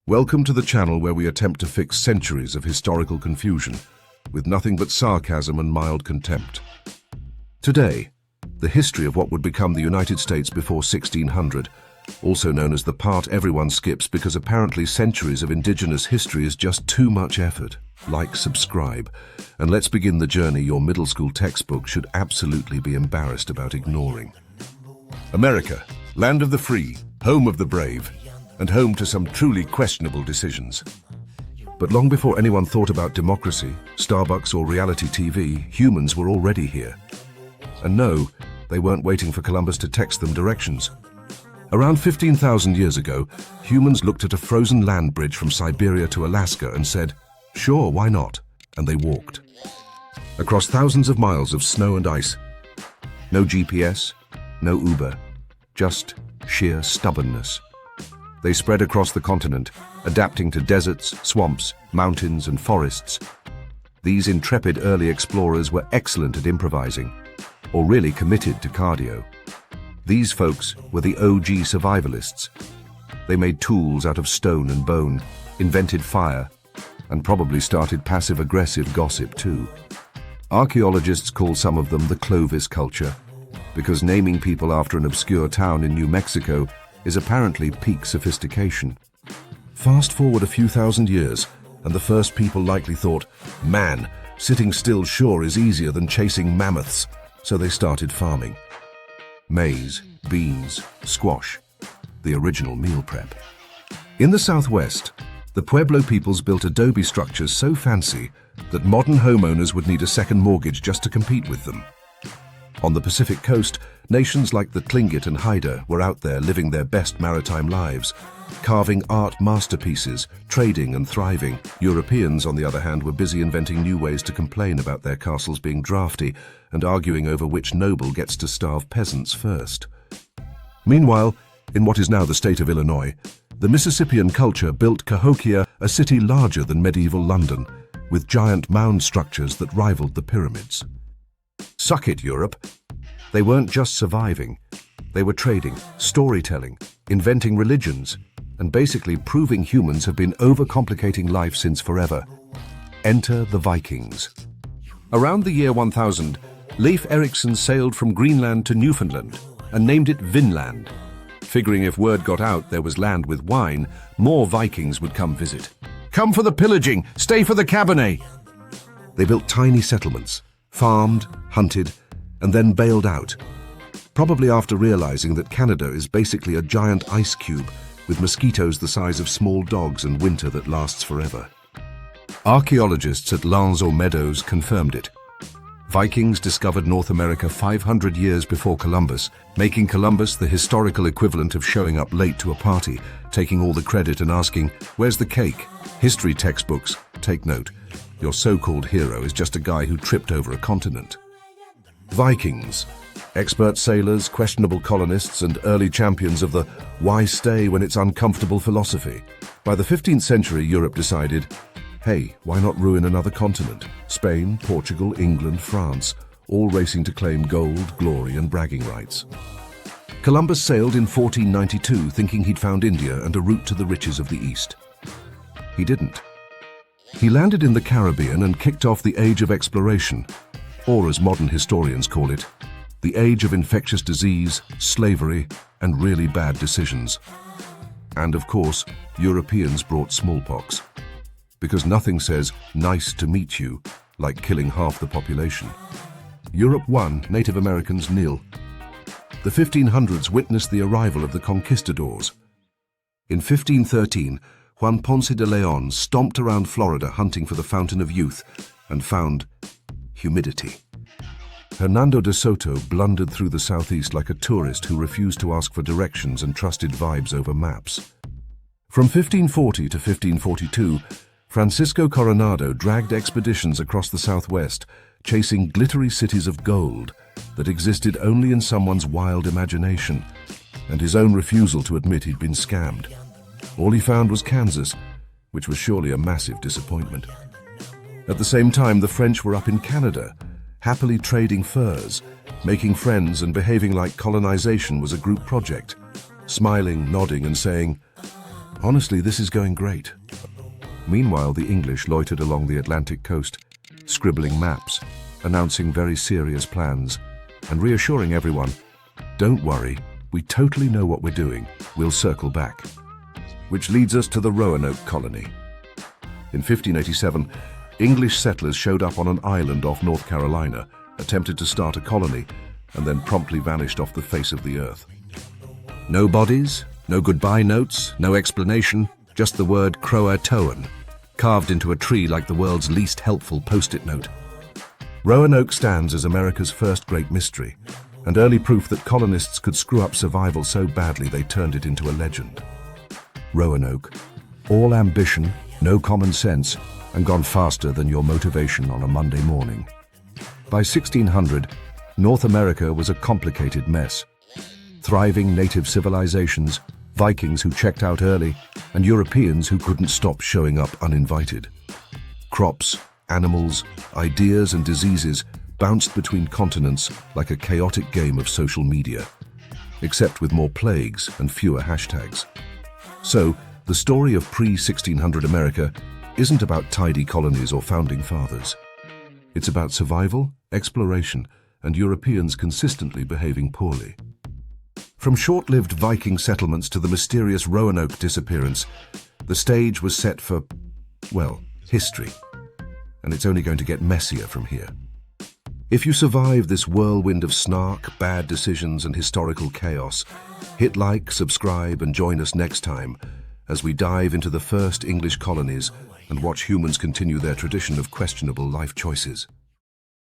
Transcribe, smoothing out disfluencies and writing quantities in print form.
Welcome to the channel where we attempt to fix centuries of historical confusion with nothing but sarcasm and mild contempt. Today, the history of what would become the United States before 1600, also known as the part everyone skips because apparently centuries of indigenous history is just too much effort. Like, subscribe, and let's begin the journey your middle school textbook should absolutely be embarrassed about ignoring. America, land of the free, home of the brave, and home to some truly questionable decisions. But long before anyone thought about democracy, Starbucks or reality TV, humans were already here. And no, they weren't waiting for Columbus to text them directions. Around 15,000 years ago, humans looked at a frozen land bridge from Siberia to Alaska and said, "Sure, why not?" And they walked. Across thousands of miles of snow and ice. No GPS, no Uber, just sheer stubbornness. They spread across the continent, adapting to deserts, swamps, mountains, and forests. These intrepid early explorers were excellent at improvising, or really committed to cardio. These folks were the OG survivalists. They made tools out of stone and bone, invented fire, and probably started passive-aggressive gossip too. Archaeologists call some of them the Clovis culture, because naming people after an obscure town in New Mexico is apparently peak sophistication. Fast forward a few thousand years, and the first people likely thought, man, sitting still sure is easier than chasing mammoths, so they started farming. Maize, beans, squash, the original meal prep. In the Southwest, the Pueblo peoples built adobe structures so fancy that modern homeowners would need a second mortgage just to compete with them. On the Pacific coast, nations like the Tlingit and Haida were out there living their best maritime lives, carving art masterpieces, trading and thriving. Europeans, on the other hand, were busy inventing new ways to complain about their castles being drafty and arguing over which noble gets to starve peasants first. Meanwhile, in what is now the state of Illinois, the Mississippian culture built Cahokia, a city larger than medieval London, with giant mound structures that rivaled the pyramids. Suck it, Europe. They weren't just surviving. They were trading, storytelling, inventing religions, and basically proving humans have been overcomplicating life since forever. Enter the Vikings. Around the year 1000, Leif Erikson sailed from Greenland to Newfoundland and named it Vinland, figuring if word got out there was land with wine, more Vikings would come visit. Come for the pillaging, stay for the Cabernet. They built tiny settlements, farmed, hunted, and then bailed out, probably after realizing that Canada is basically a giant ice cube with mosquitoes the size of small dogs and winter that lasts forever. Archaeologists at Lands aux Meadows confirmed it. Vikings discovered North America 500 years before Columbus, making Columbus the historical equivalent of showing up late to a party, taking all the credit and asking, "Where's the cake?" History textbooks, take note, your so-called hero is just a guy who tripped over a continent. Vikings, expert sailors, questionable colonists, and early champions of the "why stay when it's uncomfortable" philosophy. By the 15th century, Europe decided, hey, why not ruin another continent? Spain, Portugal, England, France, all racing to claim gold, glory, and bragging rights. Columbus sailed in 1492 thinking he'd found India and a route to the riches of the East. He didn't. He landed in the Caribbean and kicked off the Age of Exploration, or as modern historians call it, the age of infectious disease, slavery, and really bad decisions. And of course, Europeans brought smallpox. Because nothing says "nice to meet you" like killing half the population. Europe won, Native Americans nil. The 1500s witnessed the arrival of the conquistadors. In 1513, Juan Ponce de Leon stomped around Florida hunting for the Fountain of Youth and found humidity. Hernando de Soto blundered through the southeast like a tourist who refused to ask for directions and trusted vibes over maps. From 1540 to 1542, Francisco Coronado dragged expeditions across the southwest, chasing glittery cities of gold that existed only in someone's wild imagination, and his own refusal to admit he'd been scammed. All he found was Kansas, which was surely a massive disappointment. At the same time, the French were up in Canada, happily trading furs, making friends and behaving like colonization was a group project, smiling, nodding, and saying, Honestly, this is going great. Meanwhile, the English loitered along the Atlantic coast, scribbling maps, announcing very serious plans, and reassuring everyone, "Don't worry, we totally know what we're doing, we'll circle back." Which leads us to the Roanoke colony. In 1587, English settlers showed up on an island off North Carolina, attempted to start a colony, and then promptly vanished off the face of the earth. No bodies, no goodbye notes, no explanation, just the word Croatoan, carved into a tree like the world's least helpful post-it note. Roanoke stands as America's first great mystery, and early proof that colonists could screw up survival so badly they turned it into a legend. Roanoke, all ambition, no common sense, and gone faster than your motivation on a Monday morning. By 1600, North America was a complicated mess. Thriving native civilizations, Vikings who checked out early, and Europeans who couldn't stop showing up uninvited. Crops, animals, ideas and diseases bounced between continents like a chaotic game of social media, except with more plagues and fewer hashtags. So, the story of pre-1600 America isn't about tidy colonies or founding fathers. It's about survival, exploration, and Europeans consistently behaving poorly. From short-lived Viking settlements to the mysterious Roanoke disappearance, the stage was set for, well, history. And it's only going to get messier from here. If you survive this whirlwind of snark, bad decisions, and historical chaos, hit like, subscribe, and join us next time as we dive into the first English colonies and watch humans continue their tradition of questionable life choices.